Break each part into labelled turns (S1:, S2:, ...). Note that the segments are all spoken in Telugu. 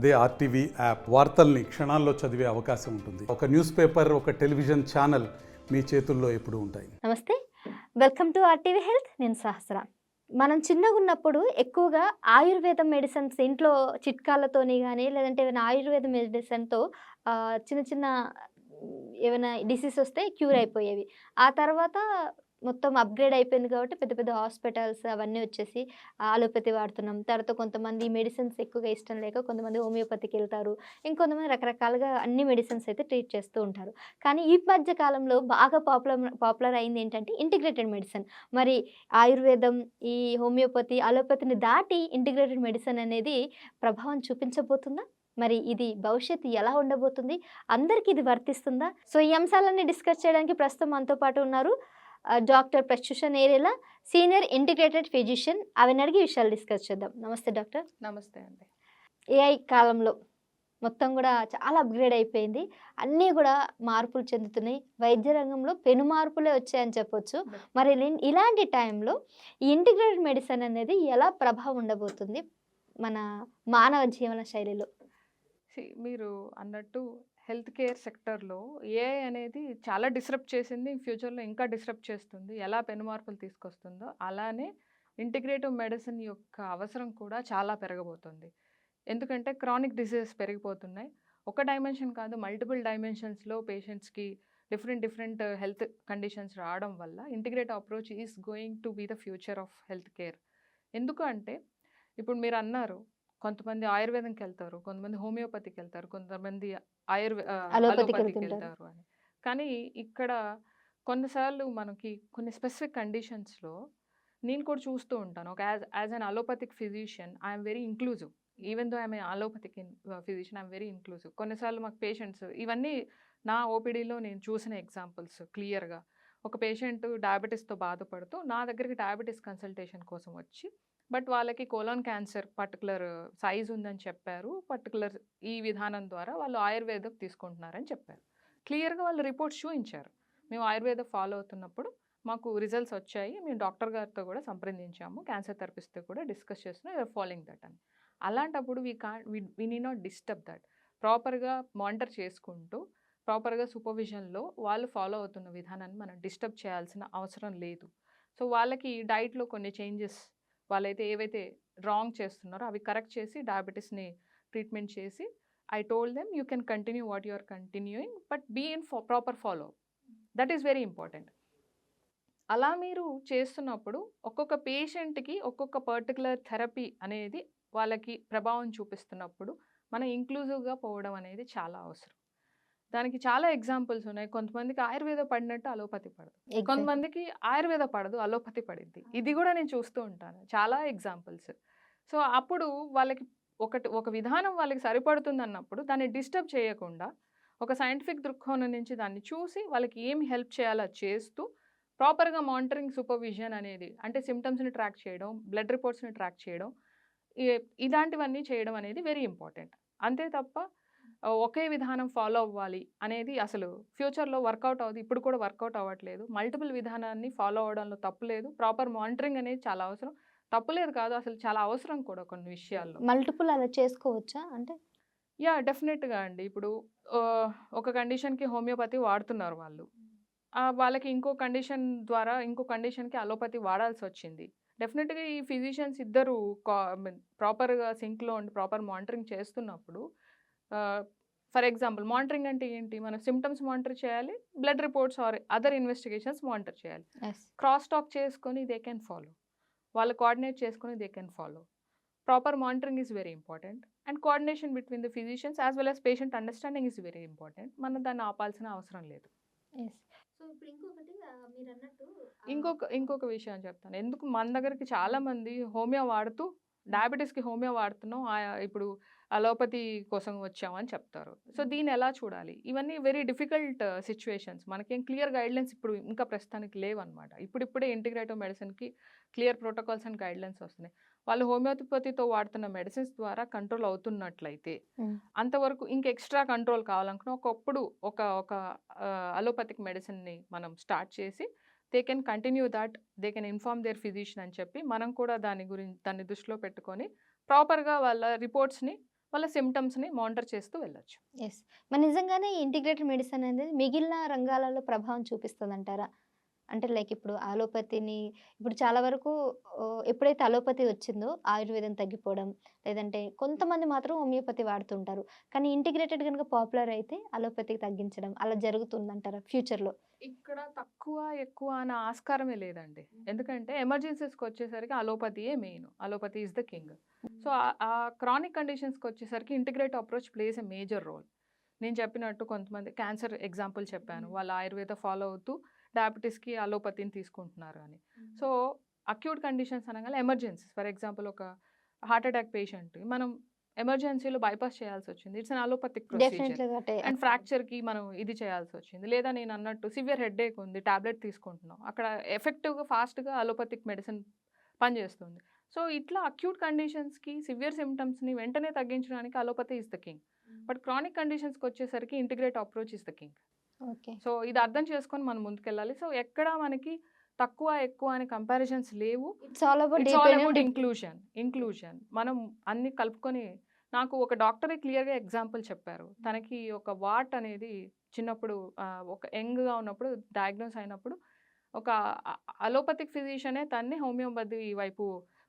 S1: అదే ఆర్టీవీ యాప్ వార్తల్ని క్షణాల్లో చదివే అవకాశం ఉంటుంది. ఒక న్యూస్ పేపర్, ఒక టెలివిజన్ ఛానల్ మీ చేతుల్లో ఎప్పుడూ ఉంటాయి.
S2: నమస్తే, వెల్కమ్ టు ఆర్టీవీ హెల్త్. నేను సహస్ర. మనం చిన్నగా ఉన్నప్పుడు ఎక్కువగా ఆయుర్వేదం మెడిసిన్స్ ఇంట్లో చిట్కాలతోని కానీ లేదంటే ఏమైనా ఆయుర్వేద మెడిసిన్తో చిన్న చిన్న ఏమైనా డిసీజ్ వస్తే క్యూర్ అయిపోయేవి. ఆ తర్వాత మొత్తం అప్గ్రేడ్ అయిపోయింది కాబట్టి పెద్ద పెద్ద హాస్పిటల్స్ అవన్నీ వచ్చేసి అలోపతి వాడుతున్నాం. తర్వాత కొంతమంది మెడిసిన్స్ ఎక్కువగా ఇష్టం లేక కొంతమంది హోమియోపతికి వెళ్తారు. ఇంకొంతమంది రకరకాలుగా అన్ని మెడిసిన్స్ అయితే ట్రీట్ చేస్తూ ఉంటారు. కానీ ఈ మధ్య కాలంలో బాగా పాపులర్ అయింది ఏంటంటే ఇంటిగ్రేటెడ్ మెడిసిన్. మరి ఆయుర్వేదం, ఈ హోమియోపతి, అలోపతిని దాటి ఇంటిగ్రేటెడ్ మెడిసిన్ అనేది ప్రభావం చూపించబోతుందా? మరి ఇది భవిష్యత్తు ఎలా ఉండబోతుంది? అందరికీ ఇది వర్తిస్తుందా? సో ఈ అంశాలన్నీ డిస్కస్ చేయడానికి ప్రస్తుతం మనతో పాటు ఉన్నారు doctor Pratyusha Nerela, senior integrated physician. అవన్నీ అడిగి విషయాలు డిస్కస్ చేద్దాం. నమస్తే డాక్టర్.
S3: నమస్తే అండి.
S2: ఏఐ కాలంలో మొత్తం కూడా చాలా అప్గ్రేడ్ అయిపోయింది. అన్నీ కూడా మార్పులు చెందుతున్నాయి. వైద్య రంగంలో పెను మార్పులే వచ్చాయని చెప్పొచ్చు. మరి ఇలాంటి టైంలో ఈ ఇంటిగ్రేటెడ్ మెడిసిన్ అనేది ఎలా ప్రభావం ఉండబోతుంది మన మానవ జీవన శైలిలో?
S3: మీరు అన్నట్టు హెల్త్ కేర్ సెక్టర్లో ఏఐ అనేది చాలా డిస్రప్ట్ చేసింది, ఫ్యూచర్లో ఇంకా డిస్రప్ట్ చేస్తుంది. ఎలా పెనుమార్పులు తీసుకొస్తుందో అలానే ఇంటిగ్రేటివ్ మెడిసిన్ యొక్క అవసరం కూడా చాలా పెరగబోతుంది. ఎందుకంటే క్రానిక్ డిసీజెస్ పెరిగిపోతున్నాయి. ఒక డైమెన్షన్ కాదు, మల్టిపుల్ డైమెన్షన్స్లో పేషెంట్స్కి డిఫరెంట్ హెల్త్ కండిషన్స్ రావడం వల్ల integrative approach is going to be the future of health care. ఎందుకు అంటే ఇప్పుడు మీరు అన్నారు, కొంతమంది ఆయుర్వేదంకి వెళ్తారు, కొంతమంది హోమియోపతికి వెళ్తారు, కొంతమంది అలోపతికి వెళ్తారు అని. కానీ ఇక్కడ కొన్నిసార్లు మనకి కొన్ని స్పెసిఫిక్ కండిషన్స్లో నేను కూడా చూస్తూ ఉంటాను. ఒక as an allopathic physician I'm very inclusive. Even though I'm allopathic physician I'm very inclusive. కొన్నిసార్లు మాకు పేషెంట్స్, ఇవన్నీ నా ఓపీడీలో నేను చూసిన ఎగ్జాంపుల్స్ క్లియర్గా. ఒక పేషెంట్ డయాబెటీస్తో బాధపడుతూ నా దగ్గరికి డయాబెటీస్ కన్సల్టేషన్ కోసం వచ్చి, బట్ వాళ్ళకి కోలాన్ క్యాన్సర్ పర్టికులర్ సైజ్ ఉందని చెప్పారు, పర్టికులర్ ఈ విధానం ద్వారా వాళ్ళు ఆయుర్వేదం తీసుకుంటున్నారని చెప్పారు. క్లియర్గా వాళ్ళు రిపోర్ట్స్ చూపించారు. మేము ఆయుర్వేదం ఫాలో అవుతున్నప్పుడు మాకు రిజల్ట్స్ వచ్చాయి, మేము డాక్టర్ గారితో కూడా సంప్రదించాము, క్యాన్సర్ థెరపిస్ట్తో కూడా డిస్కస్ చేస్తున్నాం, యూఆర్ ఫాలోయింగ్ దట్ అని. అలాంటప్పుడు we need not disturb that. ప్రాపర్గా మానిటర్ చేసుకుంటూ ప్రాపర్గా సూపర్విజన్లో వాళ్ళు ఫాలో అవుతున్న విధానాన్ని మనం డిస్టర్బ్ చేయాల్సిన అవసరం లేదు. సో వాళ్ళకి డైట్లో కొన్ని చేంజెస్, వాళ్ళైతే ఏవైతే రాంగ్ చేస్తున్నారో అవి కరెక్ట్ చేసి డయాబెటీస్ని ట్రీట్మెంట్ చేసి, I told them you can continue what you are continuing but be in proper follow. That is very important. అలా మీరు చేస్తున్నప్పుడు ఒక్కొక్క పేషెంట్కి ఒక్కొక్క పర్టికులర్ థెరపీ అనేది వాళ్ళకి ప్రభావం చూపిస్తున్నప్పుడు మనం ఇంక్లూజివ్గా పోవడం అనేది చాలా అవసరం. దానికి చాలా ఎగ్జాంపుల్స్ ఉన్నాయి. కొంతమందికి ఆయుర్వేద పడినట్టు అలోపతి పడదు, కొంతమందికి ఆయుర్వేద పడదు అలోపతి పడిద్ది. ఇది కూడా నేను చూస్తూ ఉంటాను, చాలా ఎగ్జాంపుల్స్. సో అప్పుడు వాళ్ళకి ఒక విధానం వాళ్ళకి సరిపడుతుంది అన్నప్పుడు దాన్ని డిస్టర్బ్ చేయకుండా ఒక సైంటిఫిక్ దృక్కోణం నుంచి దాన్ని చూసి వాళ్ళకి ఏం హెల్ప్ చేయాలో చేస్తూ ప్రాపర్గా మానిటరింగ్, సూపర్విజన్ అనేది, అంటే సిమ్టమ్స్ని ట్రాక్ చేయడం, బ్లడ్ రిపోర్ట్స్ని ట్రాక్ చేయడం, ఇలాంటివన్నీ చేయడం అనేది వెరీ ఇంపార్టెంట్. అంతే తప్ప ఒకే విధానం ఫాలో అవ్వాలి అనేది అసలు ఫ్యూచర్లో వర్కౌట్ అవుతుంది, ఇప్పుడు కూడా వర్కౌట్ అవ్వట్లేదు. మల్టిపుల్ విధానాన్ని ఫాలో అవ్వడంలో తప్పు లేదు. ప్రాపర్ మానిటరింగ్ అనేది చాలా అవసరం. తప్పులేదు కాదు, అసలు చాలా అవసరం కూడా కొన్ని విషయాల్లో.
S2: మల్టిపుల్ అలా చేసుకోవచ్చా అంటే?
S3: యా, డెఫినెట్గా అండి. ఇప్పుడు ఒక కండిషన్కి హోమియోపతి వాడుతున్నారు వాళ్ళు, వాళ్ళకి ఇంకో కండిషన్ ద్వారా ఇంకో కండిషన్కి అలోపతి వాడాల్సి వచ్చింది. డెఫినెట్గా ఈ ఫిజిషియన్స్ ఇద్దరు ప్రాపర్గా సింక్లో ఉండి ప్రాపర్ మానిటరింగ్ చేస్తున్నప్పుడు, ఫర్ ఎగ్జాంపుల్ మానిటరింగ్ అంటే ఏంటి, మనం సిమ్టమ్స్ మానిటర్ చేయాలి, blood reports or other investigations monitor చేయాలి. క్రాస్ టాక్ చేసుకొని దే కెన్ ఫాలో, వాళ్ళు కోఆర్డినేట్ చేసుకొని they can follow. Proper monitoring is very important and coordination between the physicians as well as patient understanding is very important. మనం దాన్ని ఆపాల్సిన అవసరం లేదు. ఇంకొక విషయం చెప్తాను. ఎందుకు మన దగ్గరికి చాలా మంది హోమియో వాడుతూ డయాబెటీస్కి హోమియో వాడుతున్నాం, ఇప్పుడు అలోపతి కోసం వచ్చామని చెప్తారు. సో దీన్ని ఎలా చూడాలి? ఇవన్నీ వెరీ డిఫికల్ట్ సిచ్యువేషన్స్. మనకేం క్లియర్ గైడ్లైన్స్ ఇప్పుడు ఇంకా ప్రస్తుతానికి లేవన్నమాట. ఇప్పుడిప్పుడే ఇంటిగ్రేటివ్ మెడిసిన్కి క్లియర్ ప్రోటోకాల్స్ అండ్ గైడ్లైన్స్ వస్తున్నాయి. వాళ్ళు హోమియోపతితో వాడుతున్న మెడిసిన్స్ ద్వారా కంట్రోల్ అవుతున్నట్లయితే, అంతవరకు ఇంకా ఎక్స్ట్రా కంట్రోల్ కావాలనుకున్న ఒకప్పుడు ఒక అలోపతిక్ మెడిసిన్ని మనం స్టార్ట్ చేసి they can continue that, they can inform their physician అని చెప్పి మనం కూడా దాన్ని దృష్టిలో పెట్టుకొని ప్రాపర్గా వాళ్ళ రిపోర్ట్స్ని వాళ్ళ సిమ్టమ్స్ని మానిటర్ చేస్తూ వెళ్ళొచ్చు.
S2: ఎస్. మరి నిజంగానే ఈ ఇంటిగ్రేటెడ్ మెడిసిన్ అనేది మిగిలిన రంగాలలో ప్రభావం చూపిస్తుందంటారా? అంటే లైక్ ఇప్పుడు అలోపతిని ఇప్పుడు చాలా వరకు ఎప్పుడైతే అలోపతి వచ్చిందో ఆయుర్వేదం తగ్గిపోవడం, లేదంటే కొంతమంది మాత్రం హోమియోపతి వాడుతుంటారు. కానీ ఇంటిగ్రేటెడ్ గనుక పాపులర్ అయితే అలోపతికి తగ్గించడం అలా జరుగుతుందంటారా ఫ్యూచర్‌లో?
S3: ఇక్కడ తక్కువ, ఎక్కువ అనే ఆస్కారమే లేదండి. ఎందుకంటే ఎమర్జెన్సీస్‌కి వచ్చేసరికి అలోపతియే main. Allopathy is the king. So, ఆ క్రానిక్ కండిషన్స్‌కి వచ్చేసరికి integrative approach plays a major role. నేను చెప్పినట్టు కొంతమంది క్యాన్సర్ ఎగ్జాంపుల్ చెప్పాను. వాళ్ళు ఆయుర్వేద ఫాలో అవుతూ డయాబెటిస్‌కి అలోపతిని తీసుకుంటున్నారు అని. సో, అక్యూట్ కండిషన్స్ అనగానే ఎమర్జెన్సీస్. ఫర్ ఎగ్జాంపుల్ ఒక హార్ట్ అటాక్ పేషెంట్ మనం ఎమర్జెన్సీలో బైపాస్ చేయాల్సి వచ్చింది. It's an allopathic procedure.
S2: డెఫినెట్‌గా అంటే
S3: అండ్ ఫ్రాక్చర్‌కి మనం ఇది చేయాల్సి వచ్చింది. లేదా నేను అన్నట్టు సివియర్ హెడేక్ ఉంది. టాబ్లెట్ తీసుకుంటున్నాం. అక్కడ ఎఫెక్టివ్‌గా, ఫాస్ట్‌గా అలోపతిక్ మెడిసిన్ పనిచేస్తుంది. సో, ఇట్లా అక్యూట్ కండిషన్స్‌కి సివియర్ సిమ్టమ్స్‌ని వెంటనే తగ్గించడానికి allopathy is the king. But chronic కండిషన్స్‌కి వచ్చేసరికి integrative approach is the king.
S2: Okay.
S3: So, ఇది అర్థం చేసుకొని మనం ముందుకెళ్ళాలి. సో, ఎక్కడ మనకి తక్కువ, ఎక్కువ అనే కంపారిజన్స్ లేవు.
S2: It's all about
S3: it's all
S2: dependent
S3: about inclusion. మనం అన్ని కలుపుకొని నాకు ఒక డాక్టరే క్లియర్‌గా ఎగ్జాంపుల్ చెప్పారు. తనకి ఒక వాట్ అనేది చిన్నప్పుడు ఒక యంగ్‌గా ఉన్నప్పుడు డయాగ్నోస్ అయినప్పుడు ఒక అలోపతిక్ ఫిజిషియనే తన్ని హోమియోపతి వైపు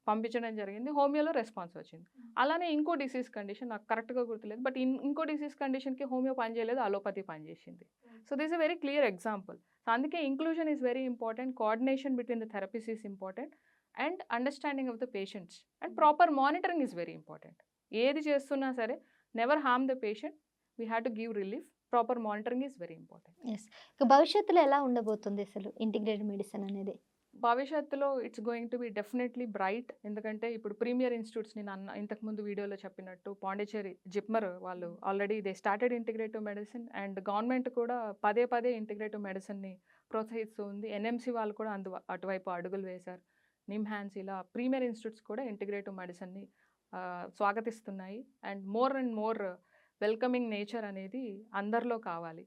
S3: పంపించడం జరిగింది. హోమియోలో రెస్పాన్స్ వచ్చింది. అలానే ఇంకో డిసీజ్ కండిషన్ నాకు కరెక్ట్‌గా గుర్తులేదు. బట్ ఇంకో డిసీజ్ కండిషన్‌కి హోమియో పనిచేయలేదు. అలోపతి పనిచేసింది. So, this a very clear example. So, అందుకే inclusion is very important. Coordination between the therapies is important. And understanding of the patients. And proper monitoring is very important. ఏది చేస్తున్నా సరే never harm the patient. We have to give relief. Proper monitoring is very important.
S2: Yes. ఇక భవిష్యత్తులో ఎలా ఉండబోతుంది అసలు ఇంటిగ్రేటెడ్ మెడిసిన్ అనేది?
S3: భవిష్యత్తులో it's going to be definitely bright. ఎందుకంటే ఇప్పుడు ప్రీమియర్ ఇన్స్టిట్యూట్స్ నేను ఇంతకుముందు వీడియోలో చెప్పినట్టు పాండిచ్చేరి జిప్మర్ వాళ్ళు already they started integrative medicine. And government కూడా పదే పదే ఇంటిగ్రేటివ్ మెడిసిన్ని ప్రోత్సహిస్తూ ఉంది. ఎన్ఎంసి వాళ్ళు కూడా అటువైపు అడుగులు వేశారు. నిమ్హాన్స్ ఇలా ప్రీమియర్ ఇన్స్టిట్యూట్స్ కూడా ఇంటిగ్రేటివ్ మెడిసిన్ని స్వాగతిస్తున్నాయి. అండ్ మోర్ వెల్కమింగ్ నేచర్ అనేది అందరిలో కావాలి.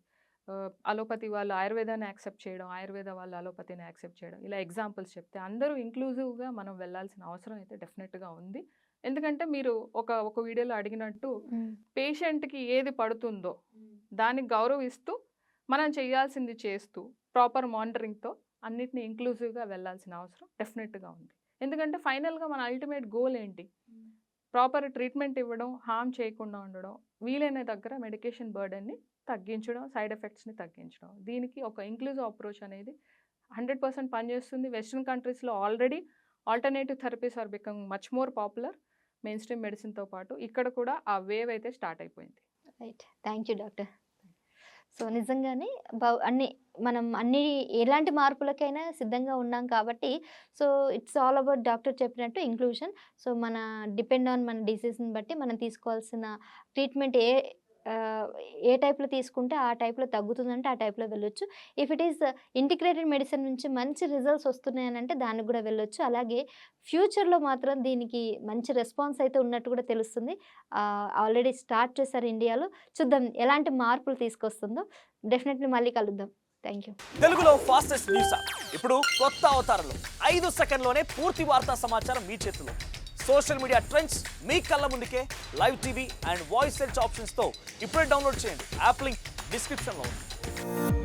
S3: అలోపతి వాళ్ళు ఆయుర్వేదాన్ని యాక్సెప్ట్ చేయడం, ఆయుర్వేద వాళ్ళు అలోపతిని యాక్సెప్ట్ చేయడం, ఇలా ఎగ్జాంపుల్స్ చెప్తే అందరూ ఇంక్లూజివ్గా మనం వెళ్ళాల్సిన అవసరం అయితే డెఫినెట్గా ఉంది. ఎందుకంటే మీరు ఒక వీడియోలో అడిగినట్టు పేషెంట్కి ఏది పడుతుందో దాన్ని గౌరవిస్తూ మనం చేయాల్సింది చేస్తూ ప్రాపర్ మానిటరింగ్తో అన్నిటిని ఇంక్లూజివ్గా వెళ్ళాల్సిన అవసరం డెఫినెట్గా ఉంది. ఎందుకంటే ఫైనల్గా మన అల్టిమేట్ గోల్ ఏంటి? ప్రాపర్ ట్రీట్మెంట్ ఇవ్వడం, హార్మ్ చేయకుండా ఉండడం, వీలైన దగ్గర మెడికేషన్ బర్డెన్ని తగ్గించడం, సైడ్ ఎఫెక్ట్స్ని తగ్గించడం. దీనికి ఒక ఇంక్లూజివ్ అప్రోచ్ అనేది 100% పనిచేస్తుంది. వెస్ట్రన్ కంట్రీస్లో already alternative therapies are becoming much more popular. Main stream మెడిసిన్తో పాటు ఇక్కడ కూడా ఆ వేవ్ అయితే స్టార్ట్ అయిపోయింది.
S2: Right. Thank you doctor. So, నిజంగానే మనం ఎలాంటి మార్పులకైనా సిద్ధంగా ఉన్నాం కాబట్టి so, it's all about doctor చెప్పినట్టు ఇంక్లూజన్. సో, మన డిపెండ్ ఆన్ మన డిసీజ్‌ని బట్టి మనం తీసుకోవాల్సిన ట్రీట్మెంట్ ఏ టైప్‌లో తీసుకుంటే ఆ టైప్‌లో తగ్గుతుందంటే ఆ టైప్‌లో వెళ్ళొచ్చు. If it is integrated medicine నుంచి మంచి రిజల్ట్స్ వస్తున్నాయనంటే దానికి కూడా వెళ్ళొచ్చు. అలాగే ఫ్యూచర్‌లో మాత్రం దీనికి మంచి రెస్పాన్స్ అయితే ఉన్నట్టు కూడా తెలుస్తుంది. ఆల్రెడీ స్టార్ట్ చేశారు ఇండియాలో. చూద్దాం ఎలాంటి మార్పులు తీసుకొస్తుందో. డెఫినెట్లీ మళ్ళీ కలుద్దాం. Thank you.
S4: తెలుగులో ఫాస్టెస్ట్ న్యూస్ యాప్ ఇప్పుడు కొత్త అవతారంలో 5 సెకండ్లోనే పూర్తి వార్తా సమాచారం మీ చేతిలో. సోషల్ మీడియా ట్రెండ్స్ మీ కళ్ళ ముందుకే live TV and voice search ఆప్షన్స్తో ఇప్పుడే డౌన్లోడ్ చేయండి. యాప్ లింక్ డిస్క్రిప్షన్లో ఉంది.